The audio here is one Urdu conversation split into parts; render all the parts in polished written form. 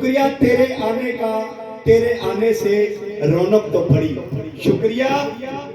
شکریہ تیرے آنے کا، تیرے آنے سے رونق تو بڑی، شکریہ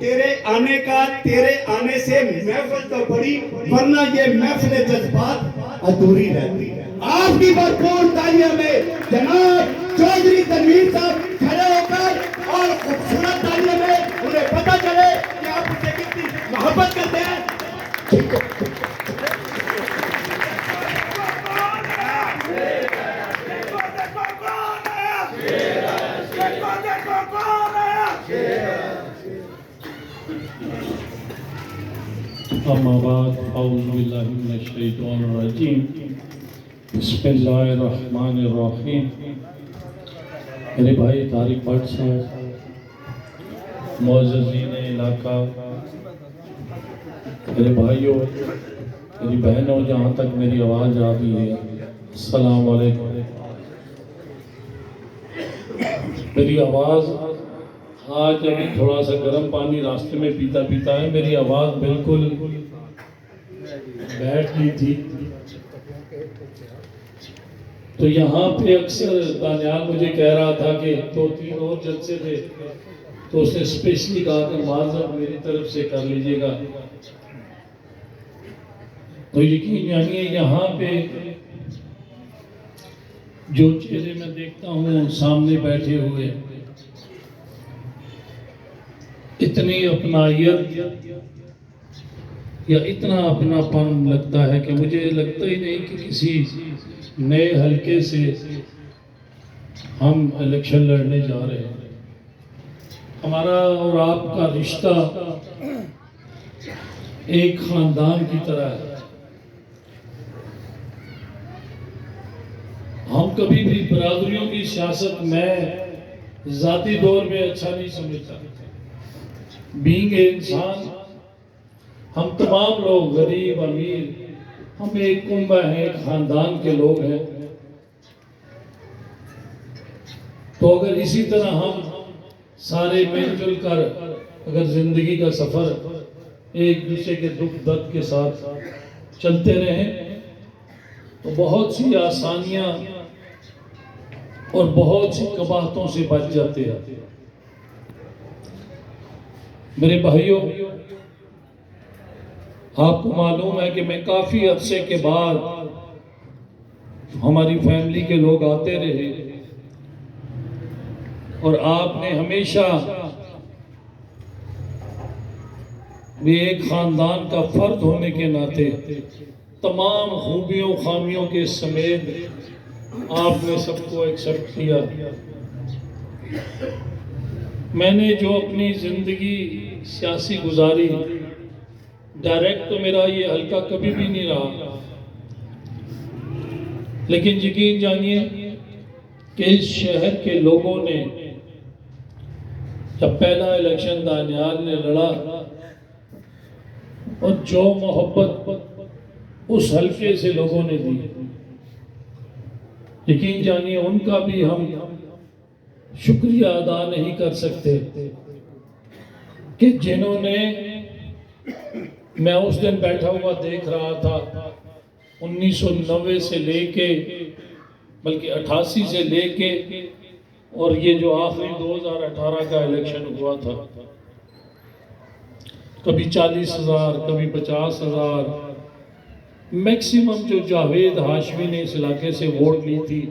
تیرے آنے کا، تیرے آنے سے محفل تو بڑی، ورنہ یہ محفل جذبات ادھوری رہتی ہے۔ آپ کی بھرپور تالیوں میں جناب چودھری تنویر صاحب کھڑے ہو کر اور خوبصورت تالیوں میں انہیں پتہ چلے کہ آپ اسے کتنی محبت کرتے ہیں۔ اما بعد اعوذ باللہ من الشیطان الرجیم بسم اللہ الرحمن الرحیم۔ میرے بھائی طارق بٹ صاحب، معززین علاقہ، میرے بھائیوں، میری بہنوں، جہاں تک میری آواز آ رہی ہے، السلام علیکم۔ میری آواز آج ابھی تھوڑا سا گرم پانی راستے میں پیتا پیتا ہے، میری آواز بالکل بیٹھ گئی تھی۔ تو یہاں پہ اکثر دانیال مجھے کہہ رہا تھا کہ 2-3 اور جلسے تھے، تو اس نے اسپیشلی کہا کہ معذرت میری طرف سے کر لیجئے گا۔ تو یقین جانیے یہاں پہ جو چہرے میں دیکھتا ہوں سامنے بیٹھے ہوئے، اتنی اپنائیت یا اتنا اپنا پن لگتا ہے کہ مجھے لگتا ہی نہیں کہ کسی نئے حلقے سے ہم الیکشن لڑنے جا رہے ہیں۔ ہمارا اور آپ کا رشتہ ایک خاندان کی طرح ہے۔ ہم کبھی بھی برادریوں کی سیاست میں ذاتی دور میں اچھا نہیں سمجھتا۔ بینگ اے انسان، ہم تمام لوگ غریب امیر، ہم ایک کنبہ ہیں، ایک خاندان کے لوگ ہیں۔ تو اگر اسی طرح ہم سارے مل جل کر اگر زندگی کا سفر ایک دوسرے کے دکھ درد کے ساتھ چلتے رہیں تو بہت سی آسانیاں اور بہت سی قباحتوں سے بچ جاتے ہیں۔ میرے بھائیوں، آپ کو معلوم ہے کہ میں کافی عرصے کے بعد ہماری فیملی کے لوگ آتے رہے، اور آپ نے ہمیشہ بھی ایک خاندان کا فرد ہونے کے ناطے تمام خوبیوں خامیوں کے سمیت آپ نے سب کو ایکسپٹ کیا۔ میں نے جو اپنی زندگی سیاسی گزاری، ڈائریکٹ تو میرا یہ حلقہ کبھی بھی نہیں رہا، لیکن یقین جانیے کہ اس شہر کے لوگوں نے جب پہلا الیکشن دانیال نے لڑا اور جو محبت اس حلقے سے لوگوں نے دی، یقین جانیے ان کا بھی ہم شکریہ ادا نہیں کر سکتے کہ جنہوں نے، میں اس دن بیٹھا ہوا دیکھ رہا تھا 1990 سے لے کے بلکہ 88 سے لے کے اور یہ جو آخری 2018 کا الیکشن ہوا تھا، کبھی 40,000 کبھی 50,000، میکسیمم جو جاوید ہاشمی نے اس علاقے سے ووٹ لی تھی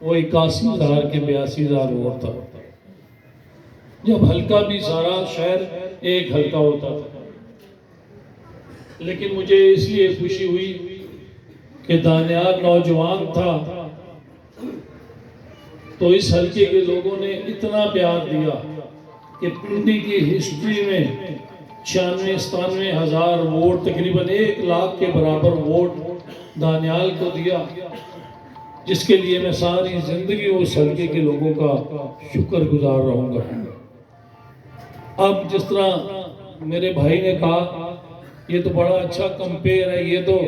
وہ 81,000 کے 82,000 ووٹ تھا، جب حلقہ بھی سارا شہر ایک حلقہ ہوتا تھا۔ لیکن مجھے اس لیے خوشی ہوئی کہ دانیال نوجوان تھا تو اس حلقے کے لوگوں نے اتنا پیار دیا کہ پنڈی کی ہسٹری میں 96-97 ہزار ووٹ، تقریباً 1 لاکھ کے برابر ووٹ دانیال کو دیا، جس کے لیے میں ساری زندگی اس حلقے کے لوگوں کا شکر گزار رہوں گا۔ اب جس طرح میرے بھائی نے کہا یہ تو بڑا اچھا کمپیئر ہے، یہ تو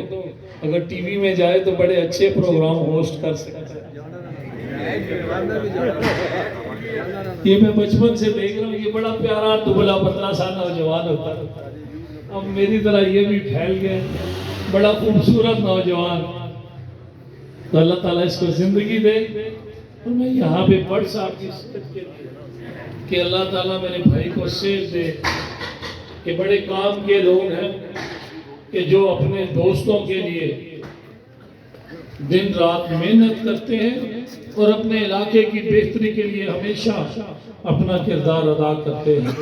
اگر ٹی وی میں جائے تو بڑے اچھے پروگرام ہوسٹ کر سکتا ہے۔ یہ میں بچپن سے دیکھ رہا ہوں، یہ بڑا پیارا دبلا پتلا سا نوجوان ہوتا ہے، اب میری طرح یہ بھی پھیل گئے، بڑا خوبصورت نوجوان۔ تو اللہ تعالیٰ اس کو زندگی دے. اور میں یہاں پہ بٹ صاحب کی صحت کے لیے کہ اللہ تعالیٰ میرے بھائی کو صحت دے کہ بڑے کام کے لوگ ہیں کہ جو اپنے دوستوں کے لیے دن رات محنت کرتے ہیں اور اپنے علاقے کی بہتری کے لیے ہمیشہ اپنا کردار ادا کرتے ہیں.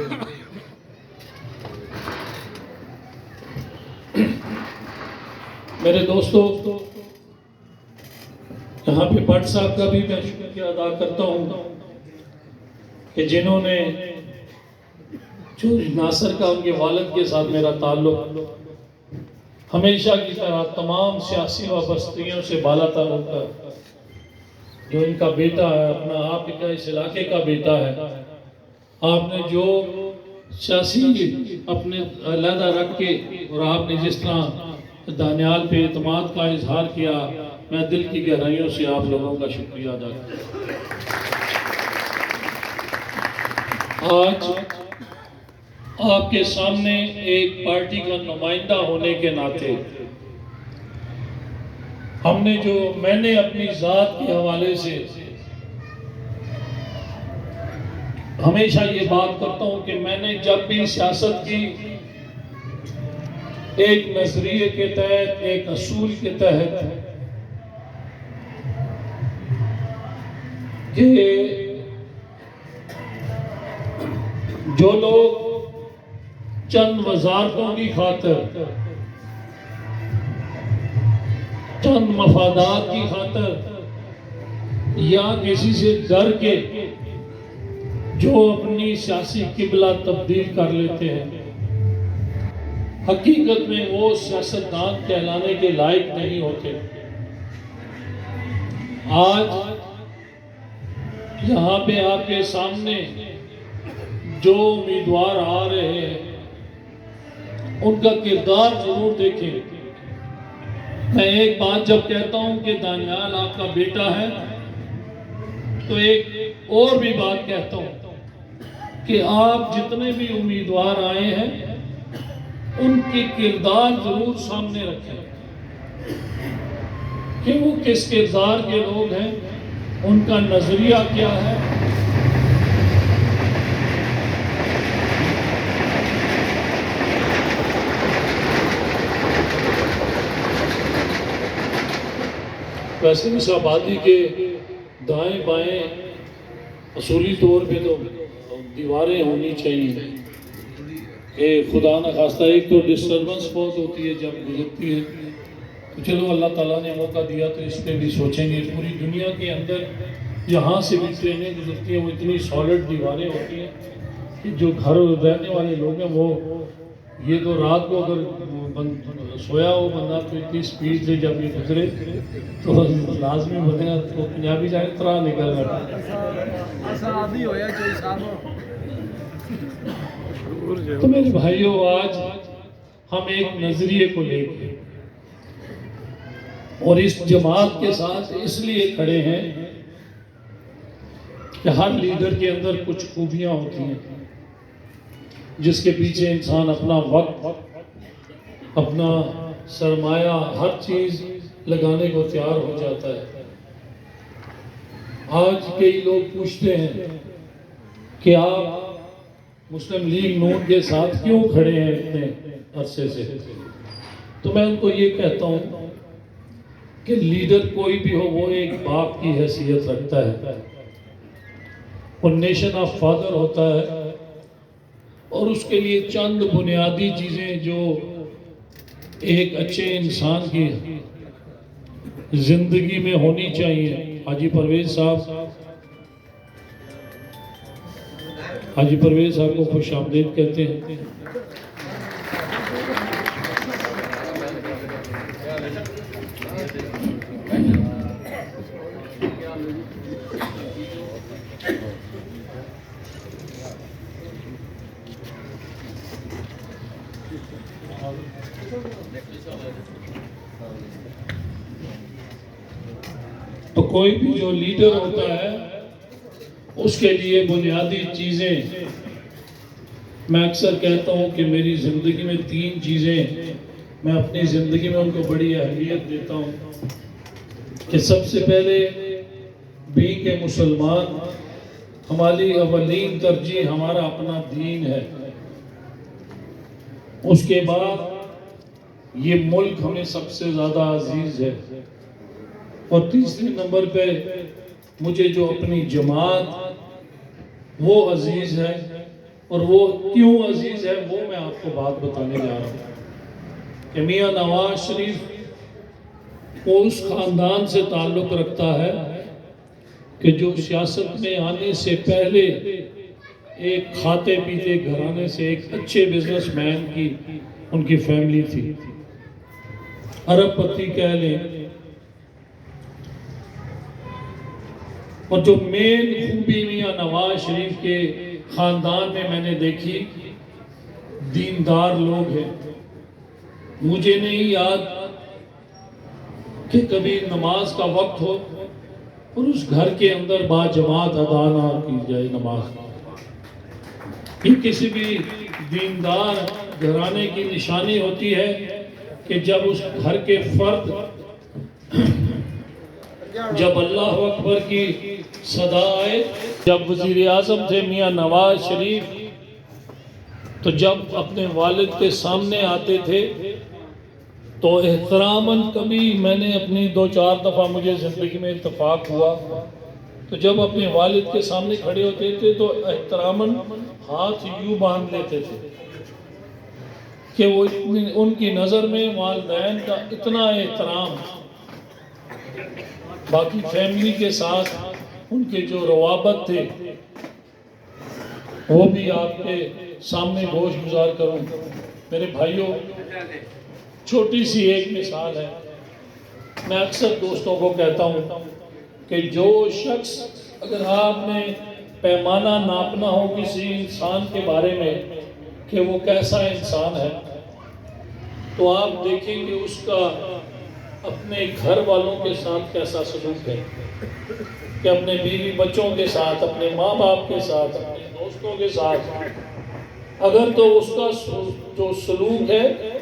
میرے دوستو یہاں پہ بٹ صاحب کا بھی میں شکریہ ادا کرتا ہوں کہ جنہوں نے جو ناصر کا ان کے والد کے ساتھ میرا تعلق ہمیشہ کی طرح تمام سیاسی وابستگیوں سے بالا تر ہوتا ہے. جو ان کا بیٹا ہے اپنا آپ کا اس علاقے کا بیٹا ہے, آپ نے جو سیاسی اپنے علیحدہ رکھ کے اور آپ نے جس طرح دانیال پہ اعتماد کا اظہار کیا, میں دل کی گہرائیوں سے آپ لوگوں کا شکریہ ادا کرتا ہوں. آج آپ کے سامنے ایک پارٹی کا نمائندہ ہونے کے ناطے میں نے اپنی ذات کے حوالے سے ہمیشہ یہ بات کرتا ہوں کہ میں نے جب بھی سیاست کی ایک نظریے کے تحت, ایک اصول کے تحت کہ جو لوگ چند وزارتوں کی خاطر, چند مفادات کی خاطر یا کسی سے ڈر کے جو اپنی سیاسی قبلہ تبدیل کر لیتے ہیں, حقیقت میں وہ سیاستدان کہلانے کے لائق نہیں ہوتے. آج یہاں پہ آپ کے سامنے جو امیدوار آ رہے ہیں ان کا کردار ضرور دیکھیں. میں ایک بات جب کہتا ہوں کہ دانیال آپ کا بیٹا ہے تو ایک اور بھی بات کہتا ہوں کہ آپ جتنے بھی امیدوار آئے ہیں ان کی کردار ضرور سامنے رکھیں کہ وہ کس کردار کے لوگ ہیں, ان کا نظریہ کیا ہے. ویسے اس آبادی کے دائیں بائیں اصولی طور پہ تو دیواریں ہونی چاہیے کہ خدا نہ خواستہ ایک تو ڈسٹربنس بہت ہوتی ہے جب گزرتی ہے. تو چلو اللہ تعالیٰ نے موقع دیا تو اس پہ بھی سوچیں گے. پوری دنیا کے اندر یہاں سے بھی ٹرینیں گزرتی ہیں, وہ اتنی سالڈ دیواریں ہوتی ہیں کہ جو گھر رہنے والے لوگ ہیں وہ یہ تو رات کو اگر سویا ہو بندہ تو اتنی سپیڈ سے جب یہ گزرے تو لازمی بنے گا. تو پنجابی جائے طرح نکل رہا تو میرے بھائیوں, آج ہم ایک نظریے کو لے کے اور اس جماعت کے ساتھ اس لیے کھڑے ہیں کہ ہر لیڈر کے اندر کچھ خوبیاں ہوتی ہیں جس کے پیچھے انسان اپنا وقت, اپنا سرمایہ, ہر چیز لگانے کو تیار ہو جاتا ہے. آج کئی لوگ پوچھتے ہیں کہ آپ مسلم لیگ نون کے ساتھ کیوں کھڑے ہیں اتنے عرصے سے. تو میں ان کو یہ کہتا ہوں کہ لیڈر کوئی بھی ہو وہ ایک باپ کی حیثیت رکھتا ہے, وہ نیشن آف فادر ہوتا ہے, اور اس کے لیے چند بنیادی چیزیں جو ایک اچھے انسان کی زندگی میں ہونی چاہیے. حاجی پرویز صاحب کو خوش آمدید کہتے ہیں. تو کوئی بھی جو لیڈر ہوتا ہے اس کے لیے بنیادی چیزیں, میں اکثر کہتا ہوں کہ میری زندگی میں 3 چیزیں میں اپنی زندگی میں ان کو بڑی اہمیت دیتا ہوں. کہ سب سے پہلے بھی کہ مسلمان ہماری اولین ترجیح ہمارا اپنا دین ہے، اس کے بعد یہ ملک ہمیں سب سے زیادہ عزیز ہے، اور تیسرے نمبر پہ مجھے جو اپنی جماعت وہ عزیز ہے، اور وہ کیوں عزیز ہے وہ میں آپ کو بات بتانے جا رہا ہوں کہ میاں نواز شریف وہ اس خاندان سے تعلق رکھتا ہے کہ جو سیاست میں آنے سے پہلے ایک کھاتے پیتے گھرانے سے ایک اچھے بزنس مین کی ان کی فیملی تھی، ارب پتی کہہ لیں، اور جو مین خوبی میاں نواز شریف کے خاندان میں نے دیکھی، دیندار لوگ ہیں۔ مجھے نہیں یاد کہ کبھی نماز کا وقت ہو اور اس گھر کے اندر با جماعت ادا نہ کی جائے نماز۔ یہ کسی بھی دیندار گھرانے کی نشانی ہوتی ہے کہ جب اس گھر کے فرد جب اللہ اکبر کی صدا آئے۔ جب وزیر اعظم تھے میاں نواز شریف، تو جب اپنے والد کے سامنے آتے تھے تو احتراماً، کبھی میں نے اپنی 2-4 دفعہ مجھے زندگی میں اتفاق ہوا تو جب اپنے والد کے سامنے کھڑے ہوتے تھے تو احتراماً ہاتھ یوں باندھ لیتے تھے کہ وہ ان کی نظر میں والدین کا اتنا احترام، باقی فیملی کے ساتھ ان کے جو روابط تھے وہ بھی آپ کے سامنے گوش گزار کروں۔ میرے بھائیوں، چھوٹی سی ایک مثال ہے، میں اکثر دوستوں کو کہتا ہوں کہ جو شخص، اگر آپ نے پیمانہ ناپنا ہو کسی انسان کے بارے میں کہ وہ کیسا انسان ہے، تو آپ دیکھیں کہ اس کا اپنے گھر والوں کے ساتھ کیسا سلوک ہے، کہ اپنے بیوی بچوں کے ساتھ، اپنے ماں باپ کے ساتھ، اپنے دوستوں کے ساتھ، اگر تو اس کا جو سلوک ہے